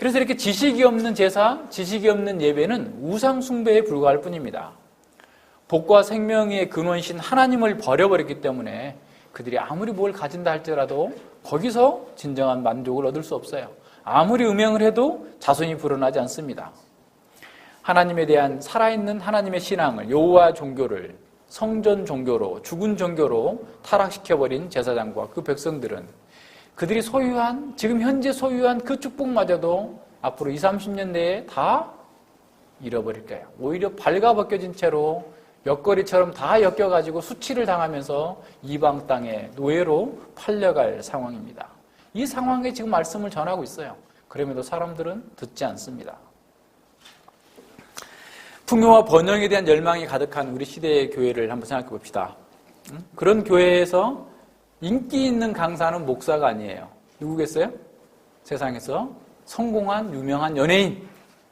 그래서 이렇게 지식이 없는 제사, 지식이 없는 예배는 우상 숭배에 불과할 뿐입니다. 복과 생명의 근원이신 하나님을 버려버렸기 때문에 그들이 아무리 뭘 가진다 할지라도 거기서 진정한 만족을 얻을 수 없어요. 아무리 음행을 해도 자손이 불어나지 않습니다. 하나님에 대한 살아있는 하나님의 신앙을, 여호와 종교를 성전 종교로, 죽은 종교로 타락시켜버린 제사장과 그 백성들은 그들이 소유한, 지금 현재 소유한 그 축복마저도 앞으로 20, 30년 내에 다 잃어버릴 거예요. 오히려 발가벗겨진 채로 옆거리처럼 다 엮여가지고 수치를 당하면서 이방 땅에 노예로 팔려갈 상황입니다. 이 상황에 지금 말씀을 전하고 있어요. 그럼에도 사람들은 듣지 않습니다. 풍요와 번영에 대한 열망이 가득한 우리 시대의 교회를 한번 생각해 봅시다. 그런 교회에서 인기 있는 강사는 목사가 아니에요. 누구겠어요? 세상에서 성공한 유명한 연예인,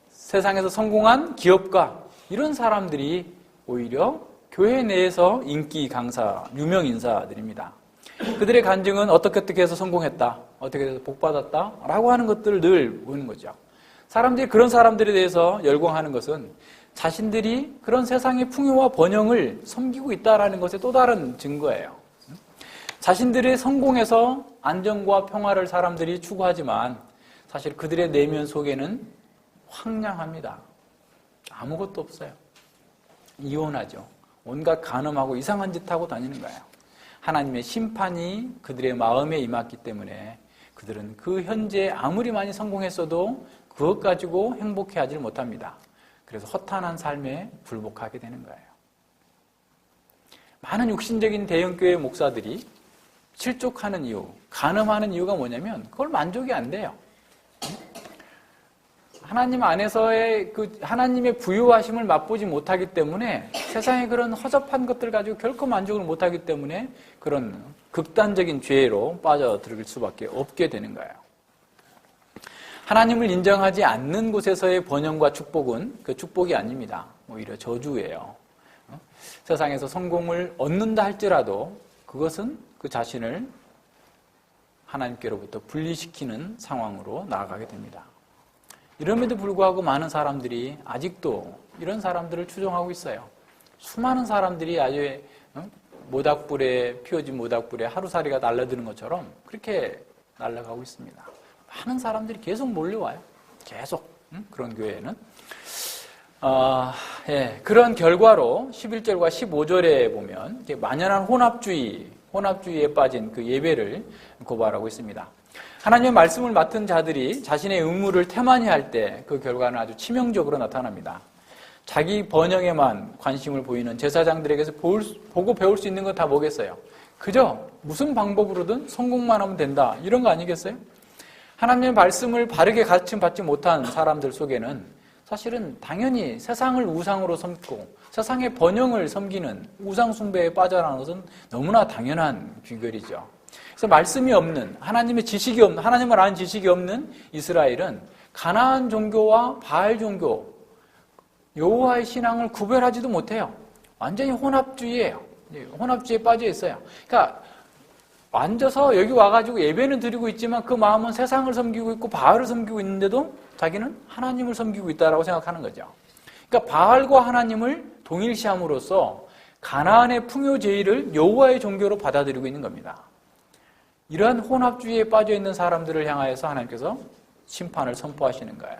세상에서 성공한 기업가, 이런 사람들이 오히려 교회 내에서 인기 강사, 유명 인사들입니다. 그들의 간증은 어떻게 해서 성공했다, 어떻게 해서 복받았다 라고 하는 것들을 늘 보는 거죠. 사람들이 그런 사람들에 대해서 열광하는 것은 자신들이 그런 세상의 풍요와 번영을 섬기고 있다는 것의 또 다른 증거예요. 자신들의 성공에서 안정과 평화를 사람들이 추구하지만 사실 그들의 내면 속에는 황량합니다. 아무것도 없어요. 이혼하죠. 온갖 간음하고 이상한 짓 하고 다니는 거예요. 하나님의 심판이 그들의 마음에 임했기 때문에 그들은 그 현재 아무리 많이 성공했어도 그것 가지고 행복해하지 못합니다. 그래서 허탄한 삶에 굴복하게 되는 거예요. 많은 육신적인 대형교회 목사들이 실족하는 이유, 간음하는 이유가 뭐냐면 그걸 만족이 안 돼요. 하나님 안에서의 그 하나님의 부유하심을 맛보지 못하기 때문에 세상의 그런 허접한 것들 가지고 결코 만족을 못하기 때문에 그런 극단적인 죄로 빠져들을 수밖에 없게 되는 거예요. 하나님을 인정하지 않는 곳에서의 번영과 축복은 그 축복이 아닙니다. 오히려 저주예요. 세상에서 성공을 얻는다 할지라도 그것은 그 자신을 하나님께로부터 분리시키는 상황으로 나아가게 됩니다. 이럼에도 불구하고 많은 사람들이 아직도 이런 사람들을 추종하고 있어요. 수많은 사람들이 아주 모닥불에 피워진 모닥불에 하루살이가 날려드는 것처럼 그렇게 날아가고 있습니다. 많은 사람들이 계속 몰려와요. 계속 그런 교회에는 그런 결과로 11절과 15절에 보면 만연한 혼합주의에 빠진 그 예배를 고발하고 있습니다. 하나님의 말씀을 맡은 자들이 자신의 의무를 태만히 할 때 그 결과는 아주 치명적으로 나타납니다. 자기 번영에만 관심을 보이는 제사장들에게서 보고 배울 수 있는 건 다 뭐겠어요? 그저 무슨 방법으로든 성공만 하면 된다, 이런 거 아니겠어요? 하나님의 말씀을 바르게 가르침받지 못한 사람들 속에는 사실은 당연히 세상을 우상으로 섬기고 세상의 번영을 섬기는 우상 숭배에 빠져나가는 것은 너무나 당연한 귀결이죠. 그래서 말씀이 없는, 하나님의 지식이 없는, 하나님을 아는 지식이 없는 이스라엘은 가나안 종교와 바알 종교, 여호와의 신앙을 구별하지도 못해요. 완전히 혼합주의예요. 혼합주의에 빠져 있어요. 그러니까 앉아서 여기 와가지고 예배는 드리고 있지만 그 마음은 세상을 섬기고 있고 바알을 섬기고 있는데도 자기는 하나님을 섬기고 있다라고 생각하는 거죠. 그러니까 바알과 하나님을 동일시함으로써 가나안의 풍요제의를 여호와의 종교로 받아들이고 있는 겁니다. 이러한 혼합주의에 빠져 있는 사람들을 향하여서 하나님께서 심판을 선포하시는 거예요.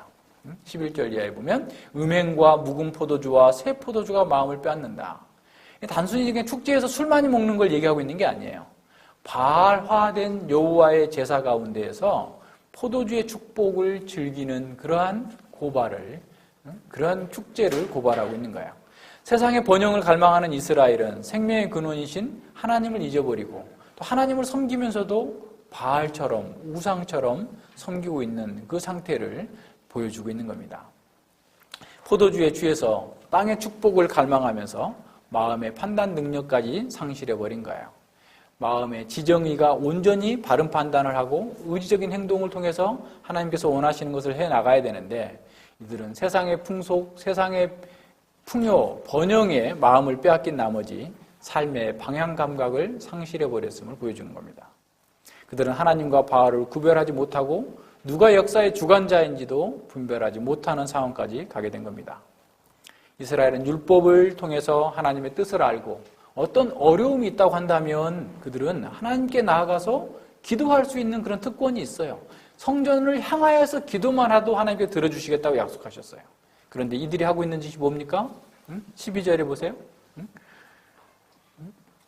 11절 이하에 보면 음행과 묵은 포도주와 새 포도주가 마음을 빼앗는다. 단순히 그냥 축제에서 술 많이 먹는 걸 얘기하고 있는 게 아니에요. 바알화된 여호와의 제사 가운데에서 포도주의 축복을 즐기는 그러한 고발을, 그러한 축제를 고발하고 있는 거예요. 세상의 번영을 갈망하는 이스라엘은 생명의 근원이신 하나님을 잊어버리고 또 하나님을 섬기면서도 바알처럼 우상처럼 섬기고 있는 그 상태를 보여주고 있는 겁니다. 포도주에 취해서 땅의 축복을 갈망하면서 마음의 판단 능력까지 상실해버린 거예요. 마음의 지정의가 온전히 바른 판단을 하고 의지적인 행동을 통해서 하나님께서 원하시는 것을 해나가야 되는데 이들은 세상의 풍속, 세상의 풍요, 번영에 마음을 빼앗긴 나머지 삶의 방향 감각을 상실해버렸음을 보여주는 겁니다. 그들은 하나님과 바알을 구별하지 못하고 누가 역사의 주관자인지도 분별하지 못하는 상황까지 가게 된 겁니다. 이스라엘은 율법을 통해서 하나님의 뜻을 알고 어떤 어려움이 있다고 한다면 그들은 하나님께 나아가서 기도할 수 있는 그런 특권이 있어요. 성전을 향하여서 기도만 하도 하나님께 들어주시겠다고 약속하셨어요. 그런데 이들이 하고 있는 짓이 뭡니까? 12절에 보세요.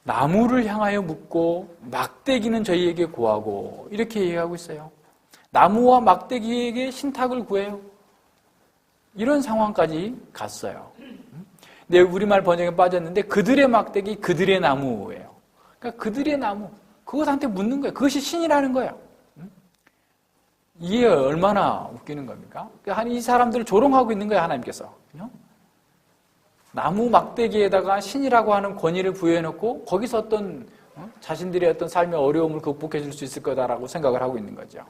나무를 향하여 묻고 막대기는 저희에게 구하고 이렇게 얘기하고 있어요. 나무와 막대기에게 신탁을 구해요. 이런 상황까지 갔어요. 네, 우리말 번역에 빠졌는데 그들의 막대기, 그들의 나무예요. 그러니까 그들의 나무, 그것한테 묻는 거예요. 그것이 신이라는 거예요. 이게 얼마나 웃기는 겁니까? 이 사람들을 조롱하고 있는 거예요, 하나님께서. 나무 막대기에다가 신이라고 하는 권위를 부여해놓고 거기서 어떤 자신들의 어떤 삶의 어려움을 극복해 줄 수 있을 거다라고 생각을 하고 있는 거죠.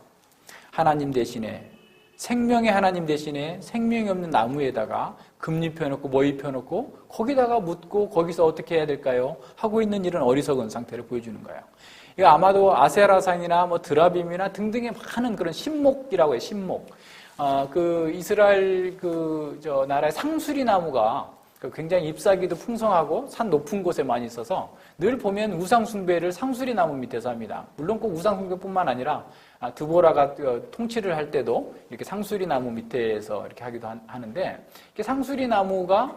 하나님 대신에, 생명의 하나님 대신에 생명이 없는 나무에다가 금 입혀놓고 뭐 입혀놓고 거기다가 묻고 거기서 어떻게 해야 될까요? 하고 있는 이런 어리석은 상태를 보여주는 거예요. 이거 아마도 아세라상이나 뭐 드라빔이나 등등의 많은 그런 신목이라고 해요. 신목. 그 이스라엘 나라의 상수리 나무가 굉장히 잎사귀도 풍성하고 산 높은 곳에 많이 있어서 늘 보면 우상숭배를 상수리 나무 밑에서 합니다. 물론 꼭 우상숭배뿐만 아니라 드보라가 통치를 할 때도 이렇게 상수리 나무 밑에서 이렇게 하기도 하는데, 상수리 나무가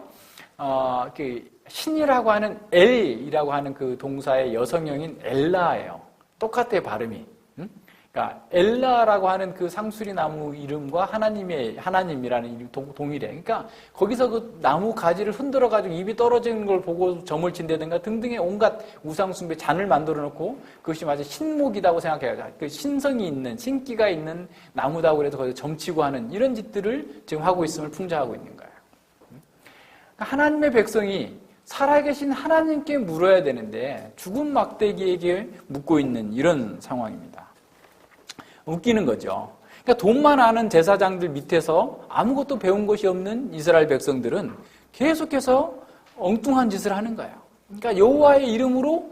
신이라고 하는 엘이라고 하는 그 동사의 여성형인 엘라예요. 똑같아요, 발음이. 그러니까 엘라라고 하는 그 상수리 나무 이름과 하나님이라는 이름 동일해. 그러니까 거기서 그 나무 가지를 흔들어 가지고 입이 떨어지는 걸 보고 점을 친다든가 등등의 온갖 우상숭배 잔을 만들어 놓고 그것이 마치 신목이라고 생각해요. 그 신성이 있는, 신기가 있는 나무다고 그래서 거기서 점치고 하는 이런 짓들을 지금 하고 있음을 풍자하고 있는 거예요. 그러니까 하나님의 백성이 살아계신 하나님께 물어야 되는데 죽은 막대기에게 묻고 있는 이런 상황입니다. 웃기는 거죠. 그러니까 돈만 아는 제사장들 밑에서 아무것도 배운 것이 없는 이스라엘 백성들은 계속해서 엉뚱한 짓을 하는 거예요. 그러니까 여호와의 이름으로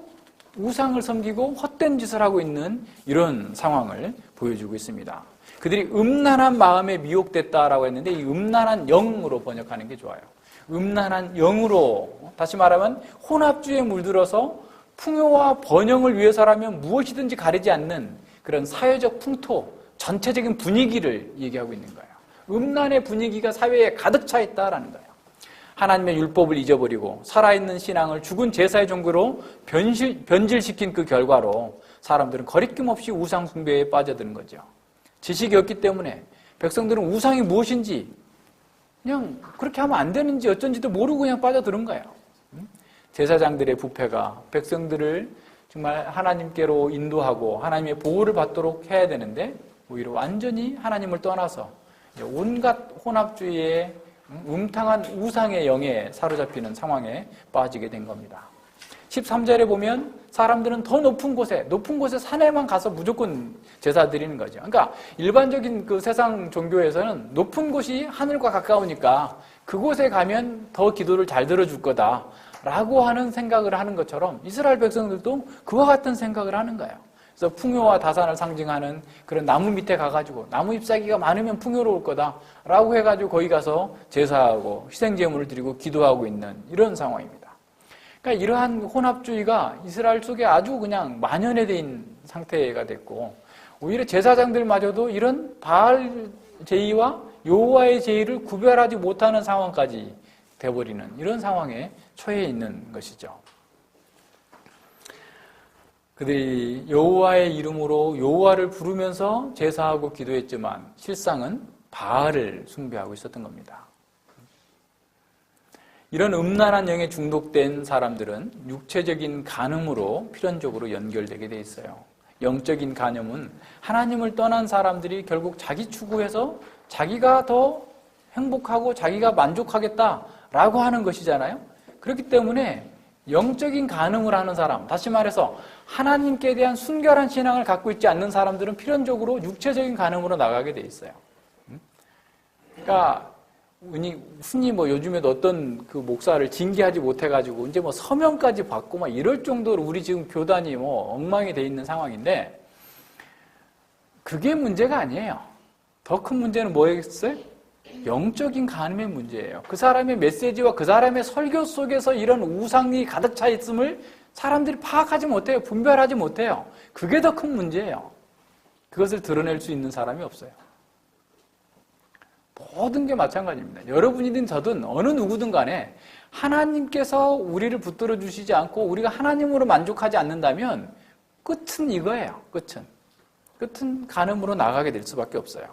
우상을 섬기고 헛된 짓을 하고 있는 이런 상황을 보여주고 있습니다. 그들이 음란한 마음에 미혹됐다라고 했는데 이 음란한 영으로 번역하는 게 좋아요. 음란한 영으로, 다시 말하면 혼합주의에 물들어서 풍요와 번영을 위해서라면 무엇이든지 가리지 않는 그런 사회적 풍토, 전체적인 분위기를 얘기하고 있는 거예요. 음란의 분위기가 사회에 가득 차 있다라는 거예요. 하나님의 율법을 잊어버리고 살아있는 신앙을 죽은 제사의 종교로 변질시킨 그 결과로 사람들은 거리낌 없이 우상 숭배에 빠져드는 거죠. 지식이 없기 때문에 백성들은 우상이 무엇인지 그냥 그렇게 하면 안 되는지 어쩐지도 모르고 그냥 빠져드는 거예요. 제사장들의 부패가 백성들을 정말 하나님께로 인도하고 하나님의 보호를 받도록 해야 되는데 오히려 완전히 하나님을 떠나서 온갖 혼합주의의 음탕한 우상의 영에 사로잡히는 상황에 빠지게 된 겁니다. 13절에 보면 사람들은 더 높은 곳에 산에만 가서 무조건 제사 드리는 거죠. 그러니까 일반적인 그 세상 종교에서는 높은 곳이 하늘과 가까우니까 그곳에 가면 더 기도를 잘 들어줄 거다 라고 하는 생각을 하는 것처럼 이스라엘 백성들도 그와 같은 생각을 하는 거예요. 그래서 풍요와 다산을 상징하는 그런 나무 밑에 가가지고 나무 잎사귀가 많으면 풍요로울 거다라고 해가지고 거기 가서 제사하고 희생제물을 드리고 기도하고 있는 이런 상황입니다. 그러니까 이러한 혼합주의가 이스라엘 속에 아주 그냥 만연해 있는 상태가 됐고 오히려 제사장들마저도 이런 바알 제의와 여호와의 제의를 구별하지 못하는 상황까지 돼버리는 이런 상황에 처해 있는 것이죠. 그들이 여호와의 이름으로 여호와를 부르면서 제사하고 기도했지만 실상은 바알을 숭배하고 있었던 겁니다. 이런 음란한 영에 중독된 사람들은 육체적인 간음으로 필연적으로 연결되게 돼 있어요. 영적인 간음은 하나님을 떠난 사람들이 결국 자기 추구해서 자기가 더 행복하고 자기가 만족하겠다라고 하는 것이잖아요. 그렇기 때문에 영적인 간음을 하는 사람, 다시 말해서 하나님께 대한 순결한 신앙을 갖고 있지 않는 사람들은 필연적으로 육체적인 간음으로 나가게 돼 있어요. 그러니까 흔히 뭐 요즘에도 어떤 그 목사를 징계하지 못해가지고 이제 뭐 서명까지 받고 막 이럴 정도로 우리 지금 교단이 뭐 엉망이 돼 있는 상황인데 그게 문제가 아니에요. 더 큰 문제는 뭐였어요? 영적인 간음의 문제예요. 그 사람의 메시지와 그 사람의 설교 속에서 이런 우상이 가득 차 있음을 사람들이 파악하지 못해요. 분별하지 못해요. 그게 더 큰 문제예요. 그것을 드러낼 수 있는 사람이 없어요. 모든 게 마찬가지입니다. 여러분이든 저든 어느 누구든 간에 하나님께서 우리를 붙들어 주시지 않고 우리가 하나님으로 만족하지 않는다면 끝은 이거예요. 끝은 간음으로 나가게 될 수밖에 없어요.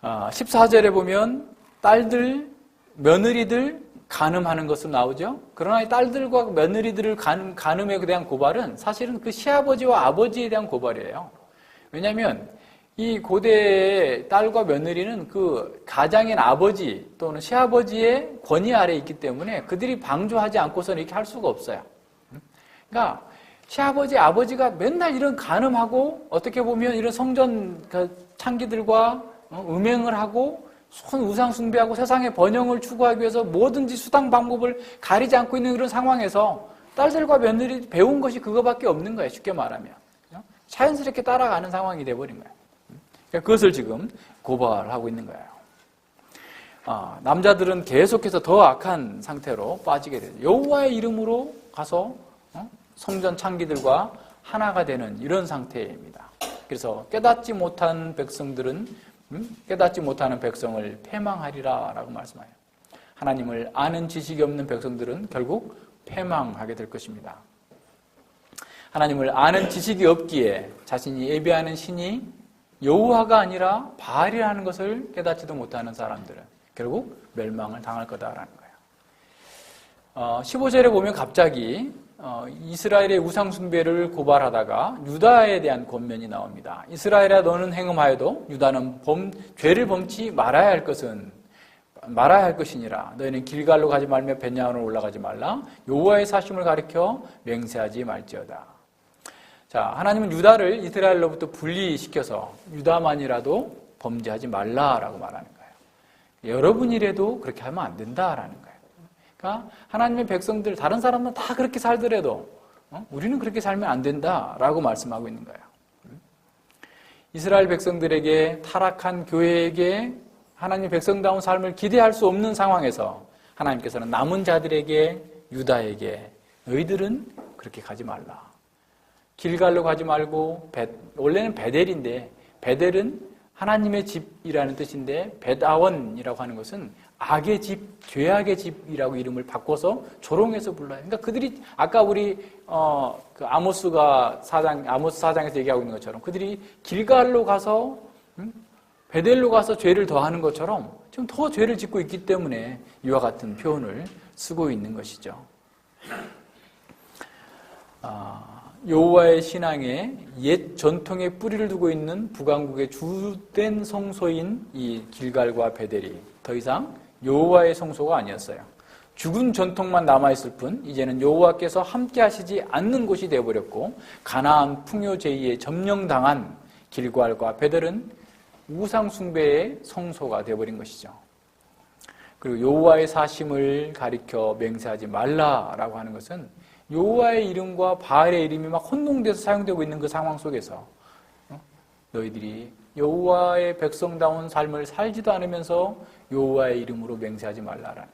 14절에 보면 딸들, 며느리들 간음하는 것으로 나오죠. 그러나 이 딸들과 며느리들을 간음에 대한 고발은 사실은 그 시아버지와 아버지에 대한 고발이에요. 왜냐하면 이 고대의 딸과 며느리는 그 가장인 아버지 또는 시아버지의 권위 아래에 있기 때문에 그들이 방조하지 않고서는 이렇게 할 수가 없어요. 그러니까 시아버지, 아버지가 맨날 이런 간음하고 어떻게 보면 이런 성전 창기들과 음행을 하고 손 우상 숭배하고 세상의 번영을 추구하기 위해서 뭐든지 수단 방법을 가리지 않고 있는 그런 상황에서 딸들과 며느리 배운 것이 그거밖에 없는 거예요. 쉽게 말하면. 자연스럽게 따라가는 상황이 돼버린 거예요. 그것을 지금 고발하고 있는 거예요. 남자들은 계속해서 더 악한 상태로 빠지게 되죠. 여호와의 이름으로 가서 성전 창기들과 하나가 되는 이런 상태입니다. 그래서 깨닫지 못한 백성을 패망하리라 라고 말씀해요. 하나님을 아는 지식이 없는 백성들은 결국 패망하게 될 것입니다. 하나님을 아는 지식이 없기에 자신이 예배하는 신이 여호와가 아니라 바알이라는 것을 깨닫지도 못하는 사람들은 결국 멸망을 당할 거다라는 거예요. 15절에 보면 갑자기 이스라엘의 우상숭배를 고발하다가 유다에 대한 권면이 나옵니다. 이스라엘아 너는 행음하여도 유다는 죄를 범치 말아야 할 것이니라. 너희는 길갈로 가지 말며 벳야민으로 올라가지 말라. 여호와의 사심을 가리켜 맹세하지 말지어다. 자, 하나님은 유다를 이스라엘로부터 분리시켜서 유다만이라도 범죄하지 말라라고 말하는 거예요. 여러분이라도 그렇게 하면 안 된다라는 거예요. 그러니까 하나님의 백성들, 다른 사람은 다 그렇게 살더라도 우리는 그렇게 살면 안 된다라고 말씀하고 있는 거예요. 이스라엘 백성들에게, 타락한 교회에게 하나님의 백성다운 삶을 기대할 수 없는 상황에서 하나님께서는 남은 자들에게, 유다에게 너희들은 그렇게 가지 말라. 길갈로 가지 말고, 원래는 베델인데 베델은 하나님의 집이라는 뜻인데 벳아원이라고 하는 것은 악의 집, 죄악의 집이라고 이름을 바꿔서 조롱해서 불러요. 그러니까 그들이 아까 우리 그 아모스 4장에서 얘기하고 있는 것처럼 그들이 길갈로 가서 베델로 가서 죄를 더하는 것처럼 지금 더 죄를 짓고 있기 때문에 이와 같은 표현을 쓰고 있는 것이죠. 여호와의 신앙에 옛 전통에 뿌리를 두고 있는 북왕국의 주된 성소인 이 길갈과 베델이 더 이상 여호와의 성소가 아니었어요. 죽은 전통만 남아있을 뿐 이제는 여호와께서 함께 하시지 않는 곳이 되어버렸고 가나안 풍요제의에 점령당한 길갈과 베델은 우상 숭배의 성소가 되어버린 것이죠. 그리고 여호와의 사심을 가리켜 맹세하지 말라라고 하는 것은 여호와의 이름과 바알의 이름이 막 혼동돼서 사용되고 있는 그 상황 속에서 너희들이 여호와의 백성다운 삶을 살지도 않으면서 여호와의 이름으로 맹세하지 말라라는 거예요.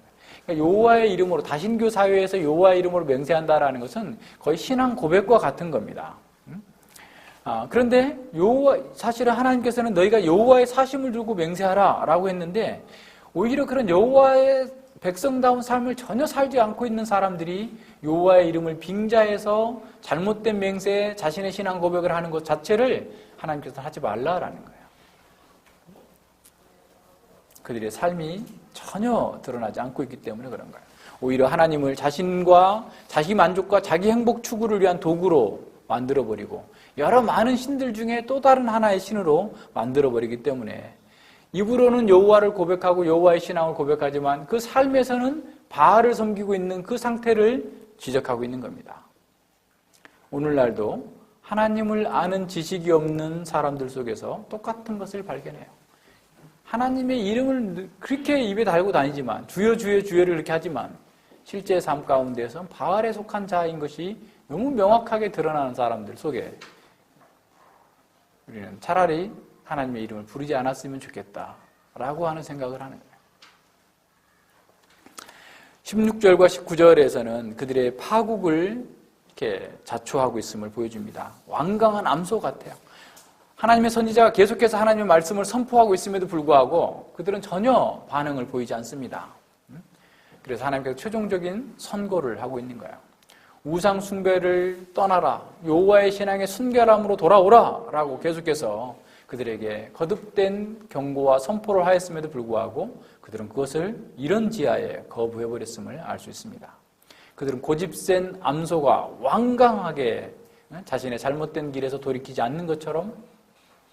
그러니까 여호와의 이름으로 다신교 사회에서 여호와의 이름으로 맹세한다라는 것은 거의 신앙 고백과 같은 겁니다. 그런데 사실은 하나님께서는 너희가 여호와의 사심을 두고 맹세하라라고 했는데 오히려 그런 여호와의 백성다운 삶을 전혀 살지 않고 있는 사람들이 여호와의 이름을 빙자해서 잘못된 맹세에 자신의 신앙 고백을 하는 것 자체를 하나님께서 하지 말라라는 거예요. 그들의 삶이 전혀 드러나지 않고 있기 때문에 그런 거예요. 오히려 하나님을 자신과 자기 만족과 자기 행복 추구를 위한 도구로 만들어버리고 여러 많은 신들 중에 또 다른 하나의 신으로 만들어버리기 때문에 입으로는 여호와를 고백하고 여호와의 신앙을 고백하지만 그 삶에서는 바알을 섬기고 있는 그 상태를 지적하고 있는 겁니다. 오늘날도 하나님을 아는 지식이 없는 사람들 속에서 똑같은 것을 발견해요. 하나님의 이름을 그렇게 입에 달고 다니지만 주여 주여 주여를 그렇게 하지만 실제 삶 가운데서 바알에 속한 자인 것이 너무 명확하게 드러나는 사람들 속에 우리는 차라리 하나님의 이름을 부르지 않았으면 좋겠다라고 하는 생각을 하는 거예요. 16절과 19절에서는 그들의 파국을 이렇게 자초하고 있음을 보여줍니다. 완강한 암소 같아요. 하나님의 선지자가 계속해서 하나님의 말씀을 선포하고 있음에도 불구하고 그들은 전혀 반응을 보이지 않습니다. 그래서 하나님께서 최종적인 선고를 하고 있는 거예요. 우상 숭배를 떠나라. 여호와의 신앙의 순결함으로 돌아오라. 라고 계속해서 그들에게 거듭된 경고와 선포를 하였음에도 불구하고 그들은 그것을 이런 지하에 거부해버렸음을 알 수 있습니다. 그들은 고집센 암소가 완강하게 자신의 잘못된 길에서 돌이키지 않는 것처럼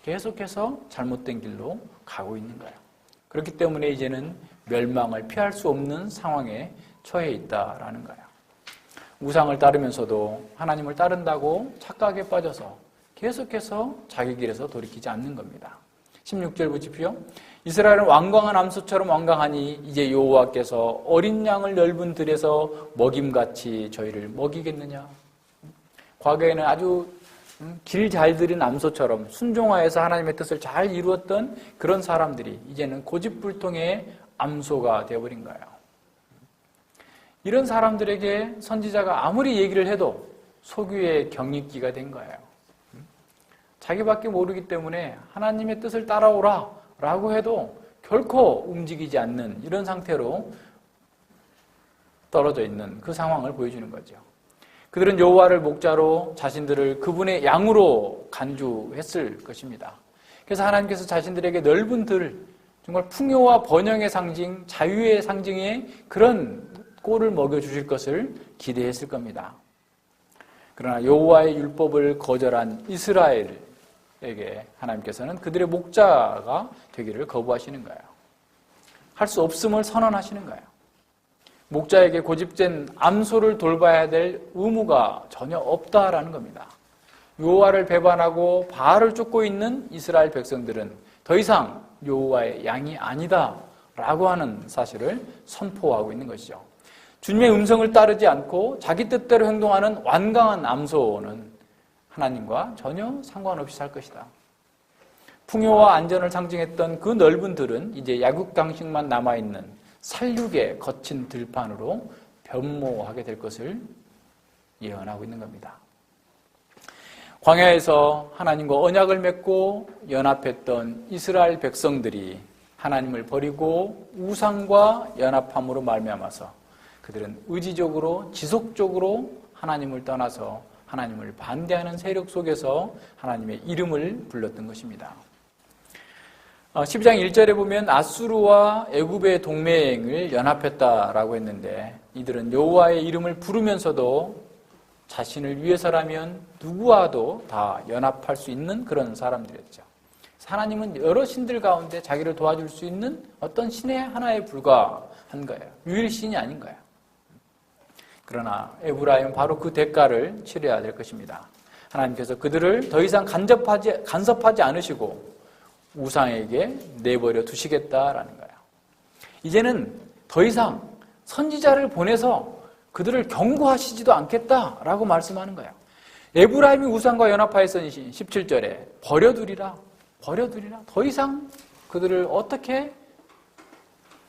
계속해서 잘못된 길로 가고 있는 거예요. 그렇기 때문에 이제는 멸망을 피할 수 없는 상황에 처해 있다라는 거예요. 우상을 따르면서도 하나님을 따른다고 착각에 빠져서 계속해서 자기 길에서 돌이키지 않는 겁니다. 16절 보십시오. 이스라엘은 완강한 암소처럼 완강하니 이제 여호와께서 어린 양을 넓은 들에서 먹임같이 저희를 먹이겠느냐. 과거에는 아주 길 잘 들인 암소처럼 순종하여서 하나님의 뜻을 잘 이루었던 그런 사람들이 이제는 고집불통의 암소가 되어버린 거예요. 이런 사람들에게 선지자가 아무리 얘기를 해도 소규의 경익기가 된 거예요. 자기밖에 모르기 때문에 하나님의 뜻을 따라오라 라고 해도 결코 움직이지 않는 이런 상태로 떨어져 있는 그 상황을 보여주는 거죠. 그들은 여호와를 목자로 자신들을 그분의 양으로 간주했을 것입니다. 그래서 하나님께서 자신들에게 넓은 들, 정말 풍요와 번영의 상징, 자유의 상징의 그런 꼴을 먹여주실 것을 기대했을 겁니다. 그러나 여호와의 율법을 거절한 이스라엘에게 하나님께서는 그들의 목자가 되기를 거부하시는 거예요. 할 수 없음을 선언하시는 거예요. 목자에게 고집된 암소를 돌봐야 될 의무가 전혀 없다라는 겁니다. 여호와를 배반하고 바알을 쫓고 있는 이스라엘 백성들은 더 이상 여호와의 양이 아니다라고 하는 사실을 선포하고 있는 것이죠. 주님의 음성을 따르지 않고 자기 뜻대로 행동하는 완강한 암소는 하나님과 전혀 상관없이 살 것이다. 풍요와 안전을 상징했던 그 넓은 들은 이제 약육강식만 남아있는 살육의 거친 들판으로 변모하게 될 것을 예언하고 있는 겁니다. 광야에서 하나님과 언약을 맺고 연합했던 이스라엘 백성들이 하나님을 버리고 우상과 연합함으로 말미암아서 그들은 의지적으로 지속적으로 하나님을 떠나서 하나님을 반대하는 세력 속에서 하나님의 이름을 불렀던 것입니다. 12장 1절에 보면 아수르와 애굽의 동맹을 연합했다라고 했는데 이들은 여호와의 이름을 부르면서도 자신을 위해서라면 누구와도 다 연합할 수 있는 그런 사람들이었죠. 하나님은 여러 신들 가운데 자기를 도와줄 수 있는 어떤 신의 하나에 불과한 거예요. 유일신이 아닌 거예요. 그러나 에브라임은 바로 그 대가를 치러야 될 것입니다. 하나님께서 그들을 더 이상 간섭하지 않으시고 우상에게 내버려 두시겠다라는 거예요. 이제는 더 이상 선지자를 보내서 그들을 경고하시지도 않겠다라고 말씀하는 거예요. 에브라임이 우상과 연합하였으니 17절에 버려두리라. 더 이상 그들을 어떻게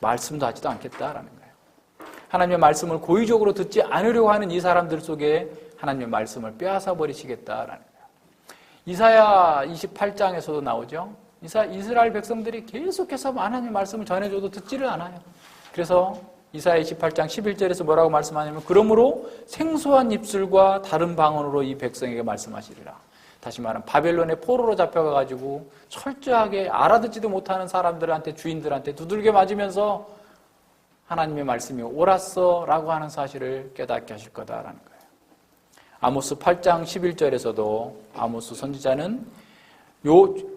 말씀도 하지도 않겠다라는 거예요. 하나님의 말씀을 고의적으로 듣지 않으려고 하는 이 사람들 속에 하나님의 말씀을 빼앗아 버리시겠다라는 거예요. 이사야 28장에서도 나오죠. 이스라엘 백성들이 계속해서 하나님의 말씀을 전해줘도 듣지를 않아요. 그래서 이사야 28장 11절에서 뭐라고 말씀하냐면 그러므로 생소한 입술과 다른 방언으로 이 백성에게 말씀하시리라. 다시 말하면 바벨론의 포로로 잡혀가가지고 철저하게 알아듣지도 못하는 사람들한테 주인들한테 두들겨 맞으면서 하나님의 말씀이 옳았어 라고 하는 사실을 깨닫게 하실 거다라는 거예요. 아모스 8장 11절에서도 아모스 선지자는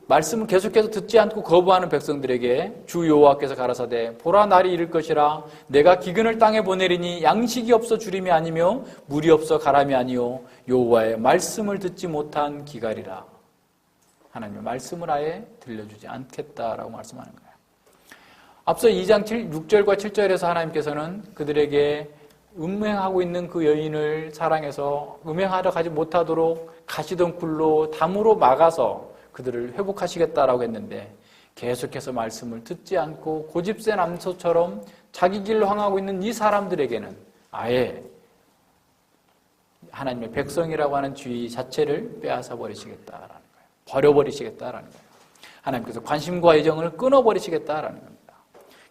말씀을 계속해서 듣지 않고 거부하는 백성들에게 주 여호와께서 가라사대 보라 날이 이를 것이라 내가 기근을 땅에 보내리니 양식이 없어 주림이 아니며 물이 없어 가람이 아니요 여호와의 말씀을 듣지 못한 기갈이라. 하나님의 말씀을 아예 들려주지 않겠다라고 말씀하는 거예요. 앞서 2장 6절과 7절에서 하나님께서는 그들에게 음행하고 있는 그 여인을 사랑해서 음행하러 가지 못하도록 가시던 굴로 담으로 막아서 그들을 회복하시겠다라고 했는데 계속해서 말씀을 듣지 않고 고집센 암소처럼 자기 길로 향하고 있는 이 사람들에게는 아예 하나님의 백성이라고 하는 주의 자체를 빼앗아 버리시겠다라는 거예요. 버려버리시겠다라는 거예요. 하나님께서 관심과 애정을 끊어버리시겠다라는 겁니다.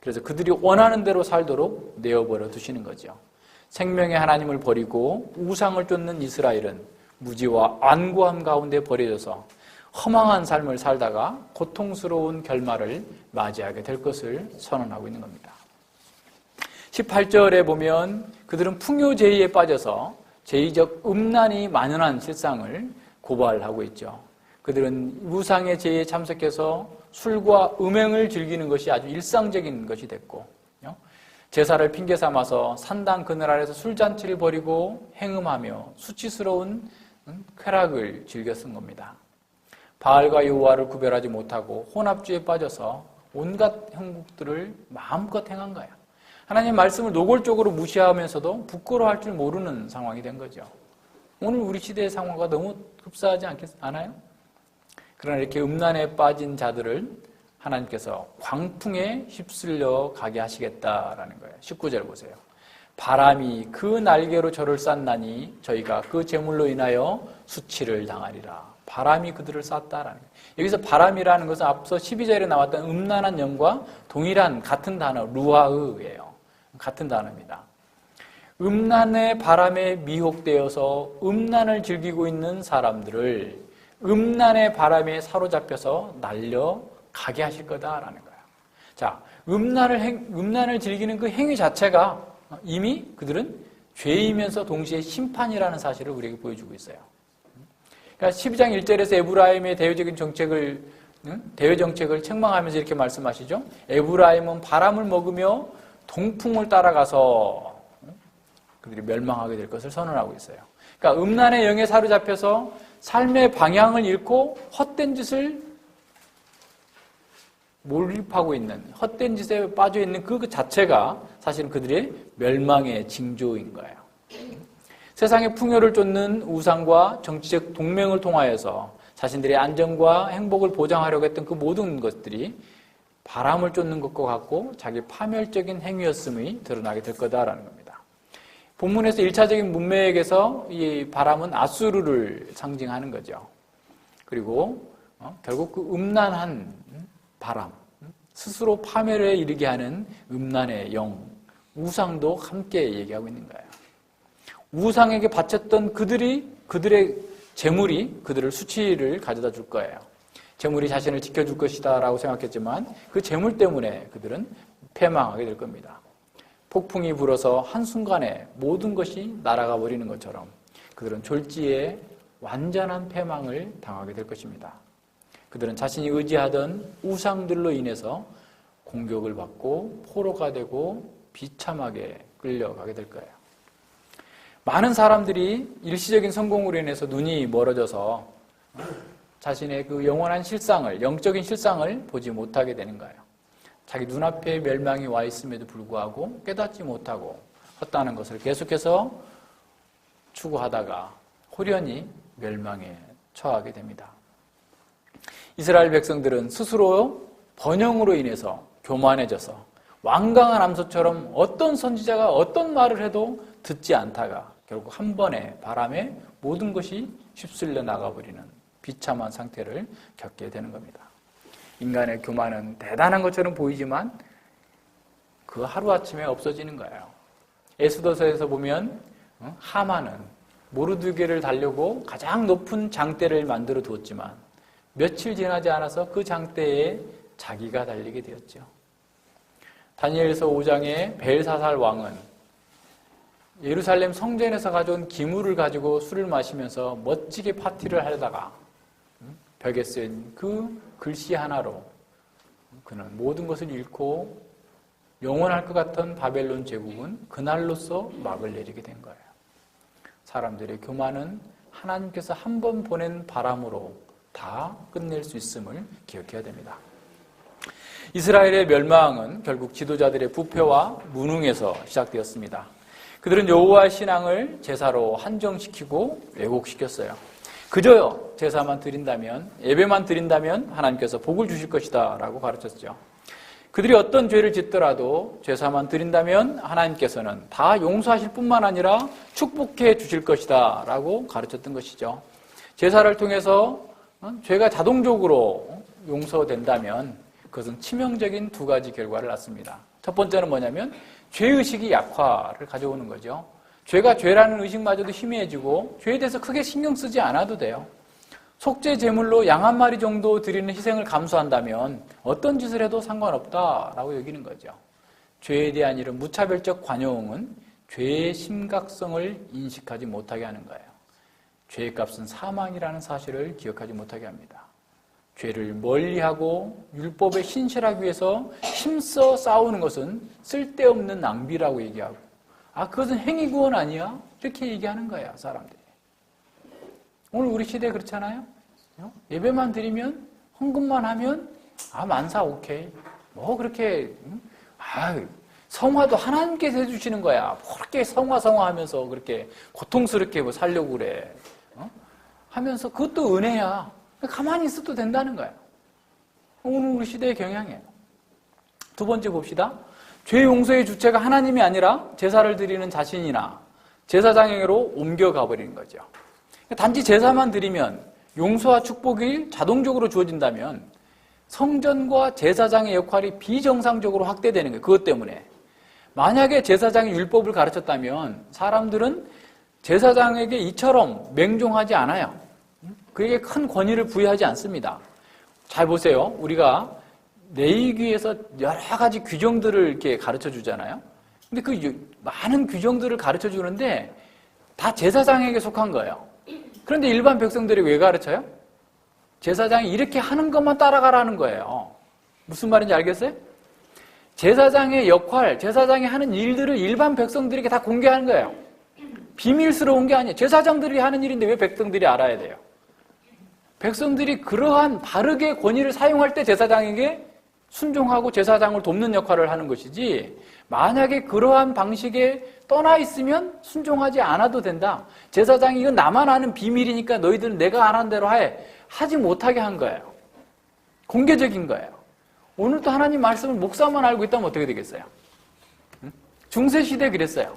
그래서 그들이 원하는 대로 살도록 내어버려 두시는 거죠. 생명의 하나님을 버리고 우상을 쫓는 이스라엘은 무지와 완고함 가운데 버려져서 허망한 삶을 살다가 고통스러운 결말을 맞이하게 될 것을 선언하고 있는 겁니다. 18절에 보면 그들은 풍요제의에 빠져서 제의적 음란이 만연한 실상을 고발하고 있죠. 그들은 우상의 제의에 참석해서 술과 음행을 즐기는 것이 아주 일상적인 것이 됐고, 제사를 핑계 삼아서 산당 그늘 아래서 술잔치를 벌이고 행음하며 수치스러운 쾌락을 즐겨 쓴 겁니다. 바알과 여호와를 구별하지 못하고 혼합주의에 빠져서 온갖 형국들을 마음껏 행한 거야. 하나님 말씀을 노골적으로 무시하면서도 부끄러워할 줄 모르는 상황이 된 거죠. 오늘 우리 시대의 상황과 너무 흡사하지 않아요? 그러나 이렇게 음란에 빠진 자들을 하나님께서 광풍에 휩쓸려 가게 하시겠다라는 거예요. 19절 보세요. 바람이 그 날개로 저를 쌌나니 저희가 그 재물로 인하여 수치를 당하리라. 바람이 그들을 쌌다라는 거예요. 여기서 바람이라는 것은 앞서 12절에 나왔던 음란한 영과 동일한 같은 단어 루아흐예요. 같은 단어입니다. 음란의 바람에 미혹되어서 음란을 즐기고 있는 사람들을 음란의 바람에 사로잡혀서 날려가게 하실 거다라는 거예요. 자, 음란을 즐기는 그 행위 자체가 이미 그들은 죄이면서 동시에 심판이라는 사실을 우리에게 보여주고 있어요. 그러니까 12장 1절에서 에브라임의 대외적인 정책을 대외 정책을 책망하면서 이렇게 말씀하시죠. 에브라임은 바람을 먹으며 동풍을 따라가서 그들이 멸망하게 될 것을 선언하고 있어요. 그러니까 음란의 영에 사로잡혀서 삶의 방향을 잃고 헛된 짓을 몰입하고 있는, 헛된 짓에 빠져 있는 그 자체가 사실은 그들의 멸망의 징조인 거예요. 세상의 풍요를 쫓는 우상과 정치적 동맹을 통하여서 자신들의 안정과 행복을 보장하려고 했던 그 모든 것들이 바람을 쫓는 것과 같고 자기 파멸적인 행위였음이 드러나게 될 거다라는 겁니다. 본문에서 1차적인 문맥에서 이 바람은 아수르를 상징하는 거죠. 그리고 결국 그 음란한 바람, 스스로 파멸에 이르게 하는 음란의 영, 우상도 함께 얘기하고 있는 거예요. 우상에게 바쳤던 그들의 재물이 그들을 수치를 가져다 줄 거예요. 재물이 자신을 지켜줄 것이다 라고 생각했지만 그 재물 때문에 그들은 패망하게 될 겁니다. 폭풍이 불어서 한순간에 모든 것이 날아가 버리는 것처럼 그들은 졸지에 완전한 패망을 당하게 될 것입니다. 그들은 자신이 의지하던 우상들로 인해서 공격을 받고 포로가 되고 비참하게 끌려가게 될 거예요. 많은 사람들이 일시적인 성공으로 인해서 눈이 멀어져서 자신의 그 영원한 실상을, 영적인 실상을 보지 못하게 되는 거예요. 자기 눈앞에 멸망이 와 있음에도 불구하고 깨닫지 못하고 헛다는 것을 계속해서 추구하다가 홀연히 멸망에 처하게 됩니다. 이스라엘 백성들은 스스로 번영으로 인해서 교만해져서 완강한 암소처럼 어떤 선지자가 어떤 말을 해도 듣지 않다가 결국 한 번의 바람에 모든 것이 휩쓸려 나가버리는 비참한 상태를 겪게 되는 겁니다. 인간의 교만은 대단한 것처럼 보이지만 그 하루아침에 없어지는 거예요. 에스더서에서 보면 하만은 모르드게를 달려고 가장 높은 장대를 만들어 두었지만 며칠 지나지 않아서 그 장대에 자기가 달리게 되었죠. 다니엘서 5장의 벨사살 왕은 예루살렘 성전에서 가져온 기물을 가지고 술을 마시면서 멋지게 파티를 하려다가 벽에 쓴 그 글씨 하나로 그는 모든 것을 잃고 영원할 것 같던 바벨론 제국은 그날로써 막을 내리게 된 거예요. 사람들의 교만은 하나님께서 한 번 보낸 바람으로 다 끝낼 수 있음을 기억해야 됩니다. 이스라엘의 멸망은 결국 지도자들의 부패와 무능에서 시작되었습니다. 그들은 여호와의 신앙을 제사로 한정시키고 왜곡시켰어요. 그저 제사만 드린다면, 예배만 드린다면 하나님께서 복을 주실 것이다 라고 가르쳤죠. 그들이 어떤 죄를 짓더라도 제사만 드린다면 하나님께서는 다 용서하실 뿐만 아니라 축복해 주실 것이다 라고 가르쳤던 것이죠. 제사를 통해서 죄가 자동적으로 용서된다면 그것은 치명적인 두 가지 결과를 낳습니다. 첫 번째는 뭐냐면 죄의식이 약화를 가져오는 거죠. 죄가 죄라는 의식마저도 희미해지고 죄에 대해서 크게 신경 쓰지 않아도 돼요. 속죄 제물로 양 한 마리 정도 드리는 희생을 감수한다면 어떤 짓을 해도 상관없다라고 여기는 거죠. 죄에 대한 이런 무차별적 관용은 죄의 심각성을 인식하지 못하게 하는 거예요. 죄의 값은 사망이라는 사실을 기억하지 못하게 합니다. 죄를 멀리하고 율법에 신실하기 위해서 힘써 싸우는 것은 쓸데없는 낭비라고 얘기하고, 그것은 행위구원 아니야? 이렇게 얘기하는 거예요, 사람들이. 오늘 우리 시대에 그렇잖아요? 예배만 드리면, 헌금만 하면, 만사 오케이. 뭐 그렇게, 성화도 하나님께서 해주시는 거야. 뭐 그렇게 성화하면서 그렇게 고통스럽게 뭐 살려고 그래. 하면서 그것도 은혜야. 가만히 있어도 된다는 거예요. 오늘 우리 시대의 경향이에요. 두 번째 봅시다. 죄 용서의 주체가 하나님이 아니라 제사를 드리는 자신이나 제사장에게로 옮겨가 버리는 거죠. 단지 제사만 드리면 용서와 축복이 자동적으로 주어진다면 성전과 제사장의 역할이 비정상적으로 확대되는 거예요. 그것 때문에. 만약에 제사장이 율법을 가르쳤다면 사람들은 제사장에게 이처럼 맹종하지 않아요. 그에게 큰 권위를 부여하지 않습니다. 잘 보세요. 우리가 레위기에서 여러 가지 규정들을 이렇게 가르쳐 주잖아요. 근데 그 많은 규정들을 가르쳐 주는데 다 제사장에게 속한 거예요. 그런데 일반 백성들이 왜 가르쳐요? 제사장이 이렇게 하는 것만 따라가라는 거예요. 무슨 말인지 알겠어요? 제사장의 역할, 제사장이 하는 일들을 일반 백성들에게 다 공개하는 거예요. 비밀스러운 게 아니에요. 제사장들이 하는 일인데 왜 백성들이 알아야 돼요? 백성들이 그러한 바르게 권위를 사용할 때 제사장에게 순종하고 제사장을 돕는 역할을 하는 것이지, 만약에 그러한 방식에 떠나 있으면 순종하지 않아도 된다. 제사장이 이건 나만 아는 비밀이니까 너희들은 내가 안 한 대로 하지 못하게 한 거예요. 공개적인 거예요. 오늘도 하나님 말씀을 목사만 알고 있다면 어떻게 되겠어요? 중세시대에 그랬어요.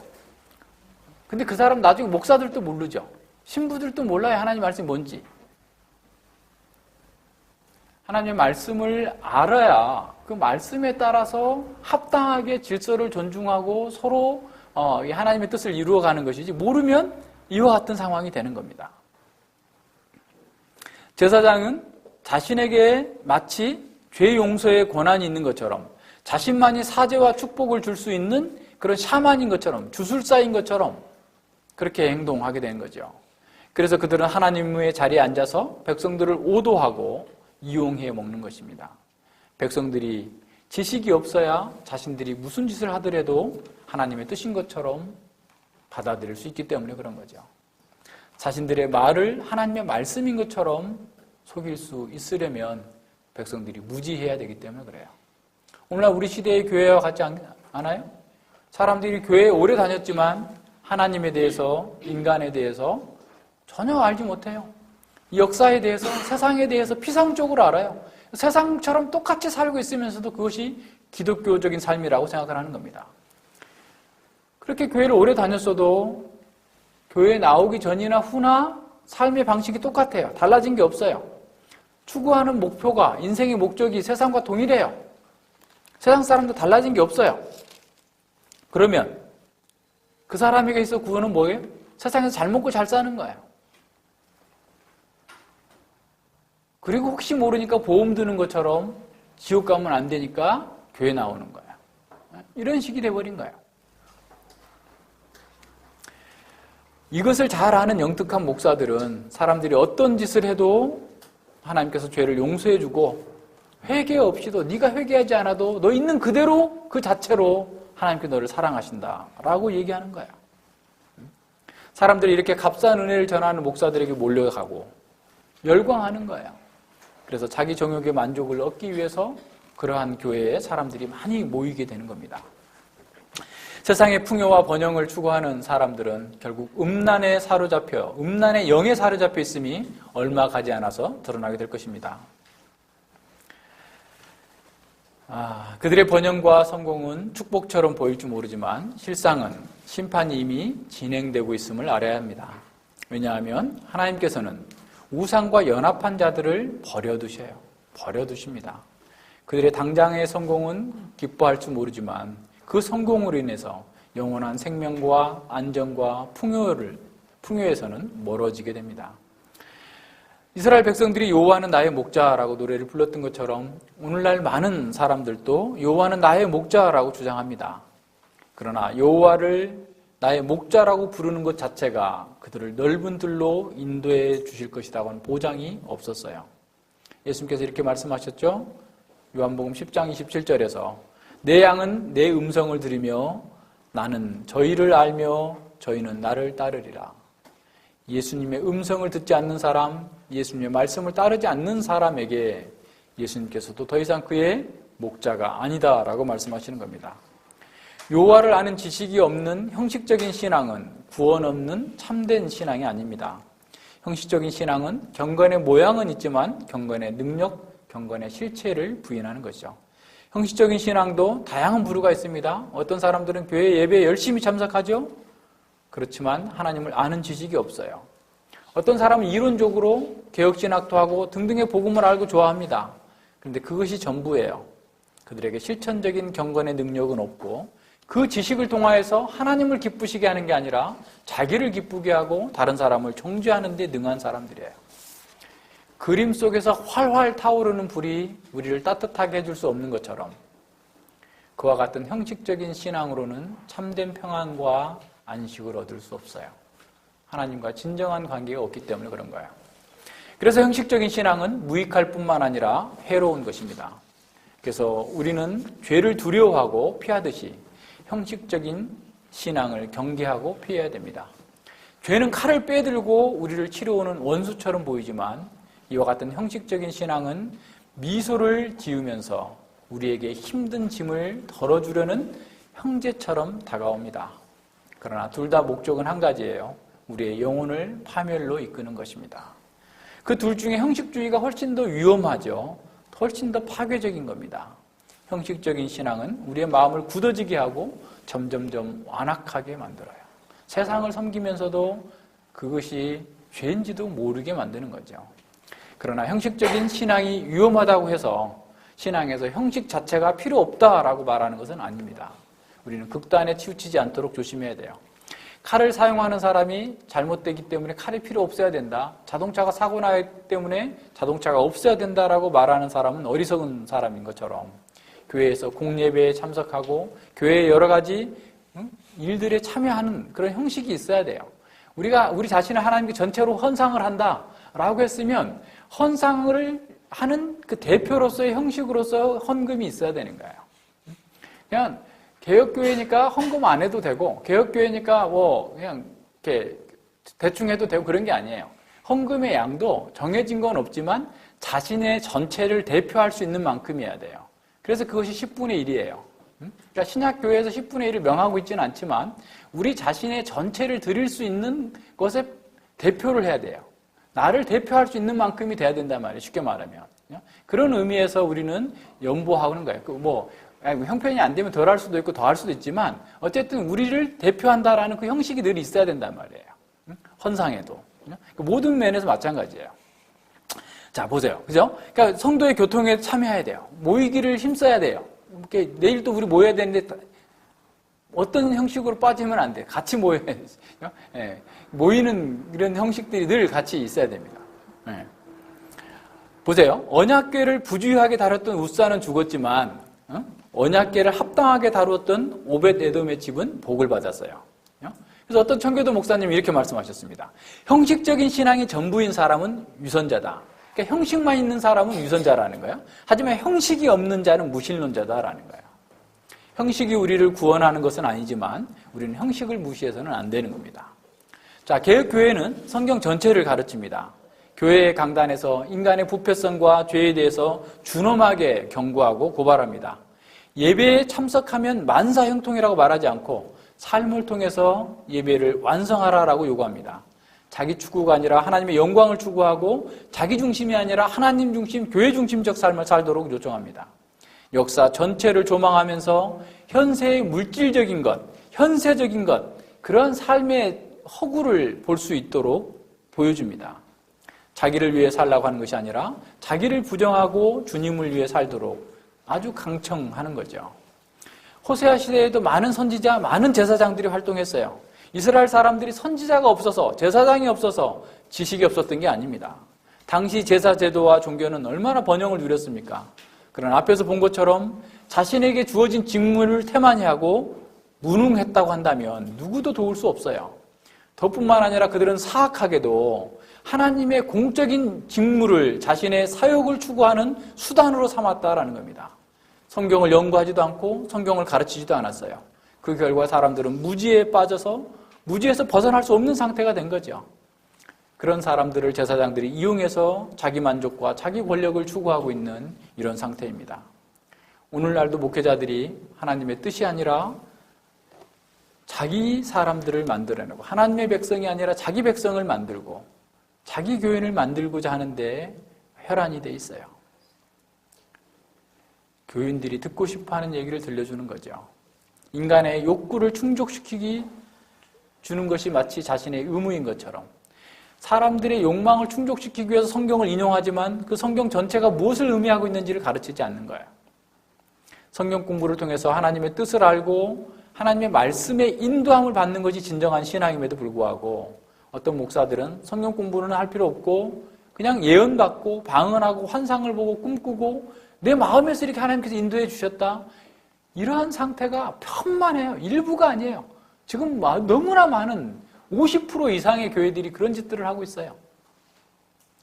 근데 그 사람 나중에 목사들도 모르죠. 신부들도 몰라요. 하나님 말씀이 뭔지. 하나님의 말씀을 알아야 그 말씀에 따라서 합당하게 질서를 존중하고 서로 하나님의 뜻을 이루어가는 것이지, 모르면 이와 같은 상황이 되는 겁니다. 제사장은 자신에게 마치 죄 용서의 권한이 있는 것처럼, 자신만이 사죄와 축복을 줄 수 있는 그런 샤만인 것처럼, 주술사인 것처럼 그렇게 행동하게 되는 거죠. 그래서 그들은 하나님의 자리에 앉아서 백성들을 오도하고 이용해 먹는 것입니다. 백성들이 지식이 없어야 자신들이 무슨 짓을 하더라도 하나님의 뜻인 것처럼 받아들일 수 있기 때문에 그런 거죠. 자신들의 말을 하나님의 말씀인 것처럼 속일 수 있으려면 백성들이 무지해야 되기 때문에 그래요. 오늘날 우리 시대의 교회와 같지 않아요? 사람들이 교회에 오래 다녔지만 하나님에 대해서, 인간에 대해서 전혀 알지 못해요. 역사에 대해서, 세상에 대해서 피상적으로 알아요. 세상처럼 똑같이 살고 있으면서도 그것이 기독교적인 삶이라고 생각을 하는 겁니다. 그렇게 교회를 오래 다녔어도 교회에 나오기 전이나 후나 삶의 방식이 똑같아요. 달라진 게 없어요. 추구하는 목표가, 인생의 목적이 세상과 동일해요. 세상 사람도 달라진 게 없어요. 그러면 그 사람에게 있어 구원은 뭐예요? 세상에서 잘 먹고 잘 사는 거예요. 그리고 혹시 모르니까 보험 드는 것처럼 지옥 가면 안 되니까 교회 나오는 거야. 이런 식이 돼버린 거예요. 이것을 잘 아는 영특한 목사들은 사람들이 어떤 짓을 해도 하나님께서 죄를 용서해주고 회개 없이도, 네가 회개하지 않아도 너 있는 그대로 그 자체로 하나님께서 너를 사랑하신다라고 얘기하는 거예요. 사람들이 이렇게 값싼 은혜를 전하는 목사들에게 몰려가고 열광하는 거예요. 그래서 자기 정욕의 만족을 얻기 위해서 그러한 교회에 사람들이 많이 모이게 되는 겁니다. 세상의 풍요와 번영을 추구하는 사람들은 결국 음란의 영에 사로잡혀 있음이 얼마 가지 않아서 드러나게 될 것입니다. 그들의 번영과 성공은 축복처럼 보일지 모르지만 실상은 심판이 이미 진행되고 있음을 알아야 합니다. 왜냐하면 하나님께서는 우상과 연합한 자들을 버려두십니다. 그들의 당장의 성공은 기뻐할 줄 모르지만 그 성공으로 인해서 영원한 생명과 안정과 풍요에서는 멀어지게 됩니다. 이스라엘 백성들이 여호와는 나의 목자라고 노래를 불렀던 것처럼 오늘날 많은 사람들도 여호와는 나의 목자라고 주장합니다. 그러나 여호와를 나의 목자라고 부르는 것 자체가 그들을 넓은 들로 인도해 주실 것이라고는 보장이 없었어요. 예수님께서 이렇게 말씀하셨죠. 요한복음 10장 27절에서 내 양은 내 음성을 들으며 나는 저희를 알며 저희는 나를 따르리라. 예수님의 음성을 듣지 않는 사람, 예수님의 말씀을 따르지 않는 사람에게 예수님께서도 더 이상 그의 목자가 아니다라고 말씀하시는 겁니다. 여호와를 아는 지식이 없는 형식적인 신앙은 구원 없는 참된 신앙이 아닙니다. 형식적인 신앙은 경건의 모양은 있지만 경건의 능력, 경건의 실체를 부인하는 것이죠. 형식적인 신앙도 다양한 부류가 있습니다. 어떤 사람들은 교회 예배에 열심히 참석하죠. 그렇지만 하나님을 아는 지식이 없어요. 어떤 사람은 이론적으로 개혁신학도 하고 등등의 복음을 알고 좋아합니다. 그런데 그것이 전부예요. 그들에게 실천적인 경건의 능력은 없고 그 지식을 통하여서 하나님을 기쁘시게 하는 게 아니라 자기를 기쁘게 하고 다른 사람을 정죄하는 데 능한 사람들이에요. 그림 속에서 활활 타오르는 불이 우리를 따뜻하게 해줄 수 없는 것처럼 그와 같은 형식적인 신앙으로는 참된 평안과 안식을 얻을 수 없어요. 하나님과 진정한 관계가 없기 때문에 그런 거예요. 그래서 형식적인 신앙은 무익할 뿐만 아니라 해로운 것입니다. 그래서 우리는 죄를 두려워하고 피하듯이 형식적인 신앙을 경계하고 피해야 됩니다. 죄는 칼을 빼들고 우리를 치러오는 원수처럼 보이지만 이와 같은 형식적인 신앙은 미소를 지으면서 우리에게 힘든 짐을 덜어주려는 형제처럼 다가옵니다. 그러나 둘 다 목적은 한 가지예요. 우리의 영혼을 파멸로 이끄는 것입니다. 그 둘 중에 형식주의가 훨씬 더 위험하죠. 훨씬 더 파괴적인 겁니다. 형식적인 신앙은 우리의 마음을 굳어지게 하고 점점점 완악하게 만들어요. 세상을 섬기면서도 그것이 죄인지도 모르게 만드는 거죠. 그러나 형식적인 신앙이 위험하다고 해서 신앙에서 형식 자체가 필요 없다라고 말하는 것은 아닙니다. 우리는 극단에 치우치지 않도록 조심해야 돼요. 칼을 사용하는 사람이 잘못되기 때문에 칼이 필요 없어야 된다. 자동차가 사고 나기 때문에 자동차가 없어야 된다라고 말하는 사람은 어리석은 사람인 것처럼 교회에서 공예배에 참석하고 교회의 여러 가지 일들에 참여하는 그런 형식이 있어야 돼요. 우리 자신을 하나님께 전체로 헌상을 한다라고 했으면 헌상을 하는 그 대표로서의 형식으로서 헌금이 있어야 되는 거예요. 그냥 개혁교회니까 헌금 안 해도 되고 개혁교회니까 뭐 그냥 이렇게 대충 해도 되고 그런 게 아니에요. 헌금의 양도 정해진 건 없지만 자신의 전체를 대표할 수 있는 만큼이어야 돼요. 그래서 그것이 10분의 1이에요. 그러니까 신약교회에서 10분의 1을 명하고 있지는 않지만 우리 자신의 전체를 드릴 수 있는 것에 대표를 해야 돼요. 나를 대표할 수 있는 만큼이 돼야 된단 말이에요. 쉽게 말하면. 그런 의미에서 우리는 연보하는 거예요. 형편이 안 되면 덜 할 수도 있고 더 할 수도 있지만 어쨌든 우리를 대표한다라는 그 형식이 늘 있어야 된단 말이에요. 헌상에도. 모든 면에서 마찬가지예요. 자, 보세요. 그죠? 그러니까 성도의 교통에 참여해야 돼요. 모이기를 힘써야 돼요. 이렇게 내일 또 우리 모여야 되는데 어떤 형식으로 빠지면 안 돼. 같이 모여야 돼요. 예. 모이는 이런 형식들이 늘 같이 있어야 됩니다. 예. 보세요. 언약궤를 부주의하게 다뤘던 웃사는 죽었지만 언약궤를 합당하게 다루었던 오벳 에돔의 집은 복을 받았어요. 그래서 어떤 청교도 목사님이 이렇게 말씀하셨습니다. 형식적인 신앙이 전부인 사람은 유선자다. 그러니까 형식만 있는 사람은 유선자라는 거예요. 하지만 형식이 없는 자는 무신론자다라는 거예요. 형식이 우리를 구원하는 것은 아니지만 우리는 형식을 무시해서는 안 되는 겁니다. 자, 개혁교회는 성경 전체를 가르칩니다. 교회의 강단에서 인간의 부패성과 죄에 대해서 준엄하게 경고하고 고발합니다. 예배에 참석하면 만사형통이라고 말하지 않고 삶을 통해서 예배를 완성하라라고 요구합니다. 자기 추구가 아니라 하나님의 영광을 추구하고 자기 중심이 아니라 하나님 중심, 교회 중심적 삶을 살도록 요청합니다. 역사 전체를 조망하면서 현세의 물질적인 것, 현세적인 것, 그런 삶의 허구를 볼 수 있도록 보여줍니다. 자기를 위해 살라고 하는 것이 아니라 자기를 부정하고 주님을 위해 살도록 아주 강청하는 거죠. 호세아 시대에도 많은 선지자, 많은 제사장들이 활동했어요. 이스라엘 사람들이 선지자가 없어서, 제사장이 없어서 지식이 없었던 게 아닙니다. 당시 제사 제도와 종교는 얼마나 번영을 누렸습니까? 그러나 앞에서 본 것처럼 자신에게 주어진 직무를 태만히 하고 무능했다고 한다면 누구도 도울 수 없어요. 더뿐만 아니라 그들은 사악하게도 하나님의 공적인 직무를 자신의 사역을 추구하는 수단으로 삼았다라는 겁니다. 성경을 연구하지도 않고 성경을 가르치지도 않았어요. 그 결과 사람들은 무지에 빠져서 무지에서 벗어날 수 없는 상태가 된 거죠. 그런 사람들을 제사장들이 이용해서 자기 만족과 자기 권력을 추구하고 있는 이런 상태입니다. 오늘날도 목회자들이 하나님의 뜻이 아니라 자기 사람들을 만들어내고 하나님의 백성이 아니라 자기 백성을 만들고 자기 교인을 만들고자 하는데 혈안이 돼 있어요. 교인들이 듣고 싶어하는 얘기를 들려주는 거죠. 인간의 욕구를 충족시키기 주는 것이 마치 자신의 의무인 것처럼 사람들의 욕망을 충족시키기 위해서 성경을 인용하지만 그 성경 전체가 무엇을 의미하고 있는지를 가르치지 않는 거예요. 성경 공부를 통해서 하나님의 뜻을 알고 하나님의 말씀의 인도함을 받는 것이 진정한 신앙임에도 불구하고 어떤 목사들은 성경 공부는 할 필요 없고 그냥 예언받고 방언하고 환상을 보고 꿈꾸고 내 마음에서 이렇게 하나님께서 인도해 주셨다. 이러한 상태가 편만해요. 일부가 아니에요. 지금 너무나 많은 50% 이상의 교회들이 그런 짓들을 하고 있어요.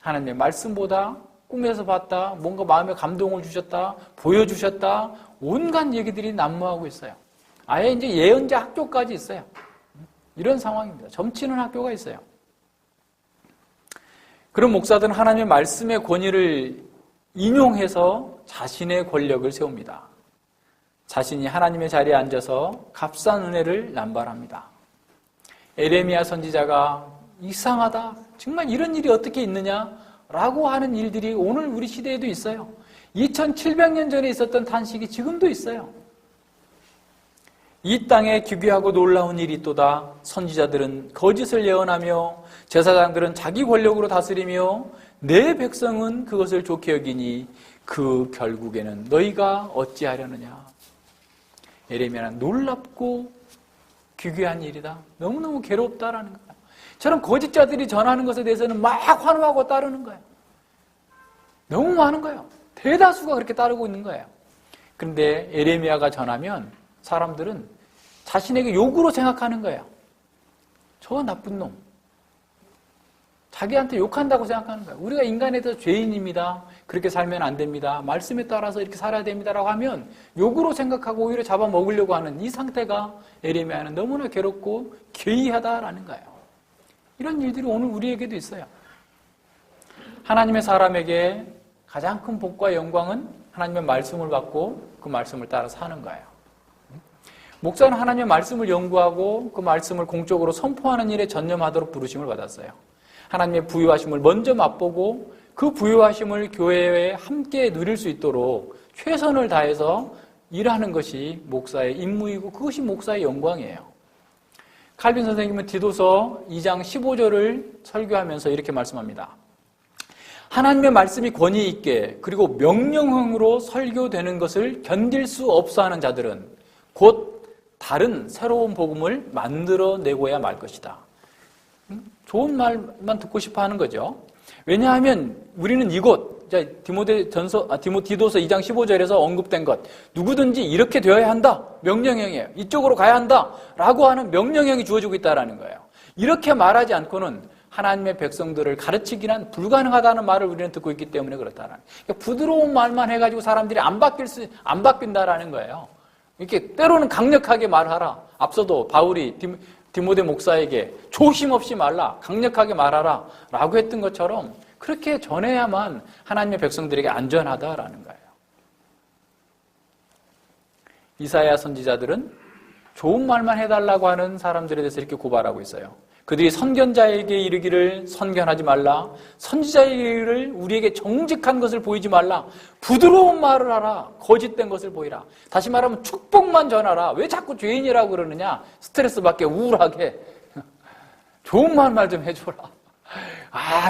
하나님의 말씀보다 꿈에서 봤다, 뭔가 마음에 감동을 주셨다, 보여주셨다, 온갖 얘기들이 난무하고 있어요. 아예 이제 예언자 학교까지 있어요. 이런 상황입니다. 점치는 학교가 있어요. 그런 목사들은 하나님의 말씀의 권위를 인용해서 자신의 권력을 세웁니다. 자신이 하나님의 자리에 앉아서 값싼 은혜를 남발합니다. 에레미야 선지자가 이상하다, 정말 이런 일이 어떻게 있느냐라고 하는 일들이 오늘 우리 시대에도 있어요. 2700년 전에 있었던 탄식이 지금도 있어요. 이 땅에 기괴하고 놀라운 일이 있도다. 선지자들은 거짓을 예언하며 제사장들은 자기 권력으로 다스리며 내 백성은 그것을 좋게 여기니 그 결국에는 너희가 어찌하려느냐. 에레미야는 놀랍고 기괴한 일이다. 너무너무 괴롭다라는 거예요. 저런 거짓자들이 전하는 것에 대해서는 막 환호하고 따르는 거예요. 너무 많은 거예요. 대다수가 그렇게 따르고 있는 거예요. 그런데 에레미야가 전하면 사람들은 자신에게 욕으로 생각하는 거예요. 저 나쁜 놈. 자기한테 욕한다고 생각하는 거예요. 우리가 인간에 대해서 죄인입니다. 그렇게 살면 안 됩니다. 말씀에 따라서 이렇게 살아야 됩니다라고 하면 욕으로 생각하고 오히려 잡아먹으려고 하는 이 상태가 에레미야는 너무나 괴롭고 괴이하다라는 거예요. 이런 일들이 오늘 우리에게도 있어요. 하나님의 사람에게 가장 큰 복과 영광은 하나님의 말씀을 받고 그 말씀을 따라 사는 거예요. 목사는 하나님의 말씀을 연구하고 그 말씀을 공적으로 선포하는 일에 전념하도록 부르심을 받았어요. 하나님의 부유하심을 먼저 맛보고 그 부유하심을 교회에 함께 누릴 수 있도록 최선을 다해서 일하는 것이 목사의 임무이고 그것이 목사의 영광이에요. 칼빈 선생님은 디도서 2장 15절을 설교하면서 이렇게 말씀합니다. 하나님의 말씀이 권위 있게 그리고 명령형으로 설교되는 것을 견딜 수 없어 하는 자들은 곧 다른 새로운 복음을 만들어내고야 말 것이다. 좋은 말만 듣고 싶어 하는 거죠. 왜냐하면 우리는 이곳 디도서 2장 15절에서 언급된 것 누구든지 이렇게 되어야 한다. 명령형이에요. 이쪽으로 가야 한다. 라고 하는 명령형이 주어지고 있다는 거예요. 이렇게 말하지 않고는 하나님의 백성들을 가르치기는 불가능하다는 말을 우리는 듣고 있기 때문에 그렇다는 거예요. 그러니까 부드러운 말만 해가지고 사람들이 안 바뀐다라는 거예요. 이렇게 때로는 강력하게 말하라. 앞서도 바울이 디모데 목사에게 조심 없이 말라, 강력하게 말하라 라고 했던 것처럼 그렇게 전해야만 하나님의 백성들에게 안전하다라는 거예요. 이사야 선지자들은 좋은 말만 해달라고 하는 사람들에 대해서 이렇게 고발하고 있어요. 그들이 선견자에게 이르기를 선견하지 말라. 선지자에게 우리에게 정직한 것을 보이지 말라. 부드러운 말을 하라. 거짓된 것을 보이라. 다시 말하면 축복만 전하라. 왜 자꾸 죄인이라고 그러느냐? 스트레스 받게 우울하게. 좋은 말 좀 해줘라.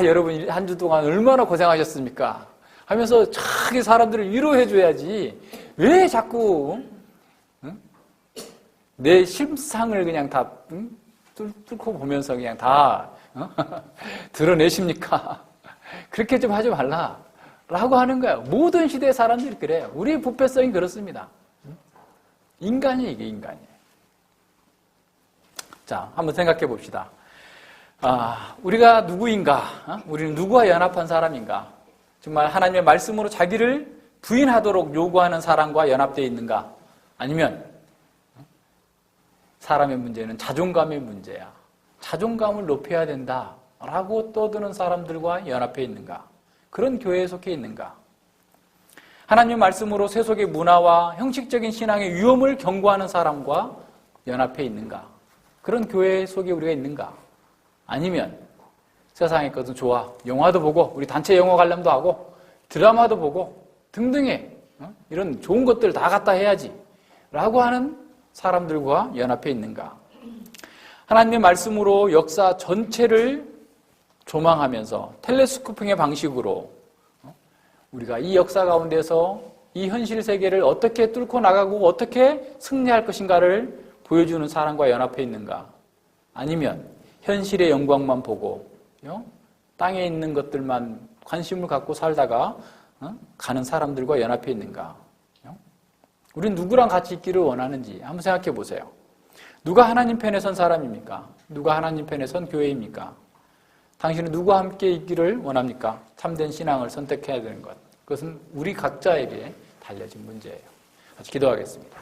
여러분 한 주 동안 얼마나 고생하셨습니까? 하면서 자기 사람들을 위로해줘야지. 왜 자꾸 내 심상을 그냥 다 뚫고 보면서 그냥 다 드러내십니까? 그렇게 좀 하지 말라 라고 하는 거예요. 모든 시대의 사람들이 그래요. 우리의 부패성이 그렇습니다. 인간이 이게 인간이에요. 자, 한번 생각해 봅시다. 우리가 누구인가? 우리는 누구와 연합한 사람인가? 정말 하나님의 말씀으로 자기를 부인하도록 요구하는 사람과 연합되어 있는가? 아니면 사람의 문제는 자존감의 문제야. 자존감을 높여야 된다라고 떠드는 사람들과 연합해 있는가? 그런 교회에 속해 있는가? 하나님의 말씀으로 세속의 문화와 형식적인 신앙의 위험을 경고하는 사람과 연합해 있는가? 그런 교회 속에 우리가 있는가? 아니면 세상의 것은 좋아. 영화도 보고 우리 단체 영화 관람도 하고 드라마도 보고 등등의 이런 좋은 것들 다 갖다 해야지 라고 하는 사람들과 연합해 있는가? 하나님의 말씀으로 역사 전체를 조망하면서 텔레스코핑의 방식으로 우리가 이 역사 가운데서 이 현실 세계를 어떻게 뚫고 나가고 어떻게 승리할 것인가를 보여주는 사람과 연합해 있는가? 아니면 현실의 영광만 보고 땅에 있는 것들만 관심을 갖고 살다가 가는 사람들과 연합해 있는가? 우리는 누구랑 같이 있기를 원하는지 한번 생각해 보세요. 누가 하나님 편에 선 사람입니까? 누가 하나님 편에 선 교회입니까? 당신은 누구와 함께 있기를 원합니까? 참된 신앙을 선택해야 되는 것. 그것은 우리 각자에게 달려진 문제예요. 같이 기도하겠습니다.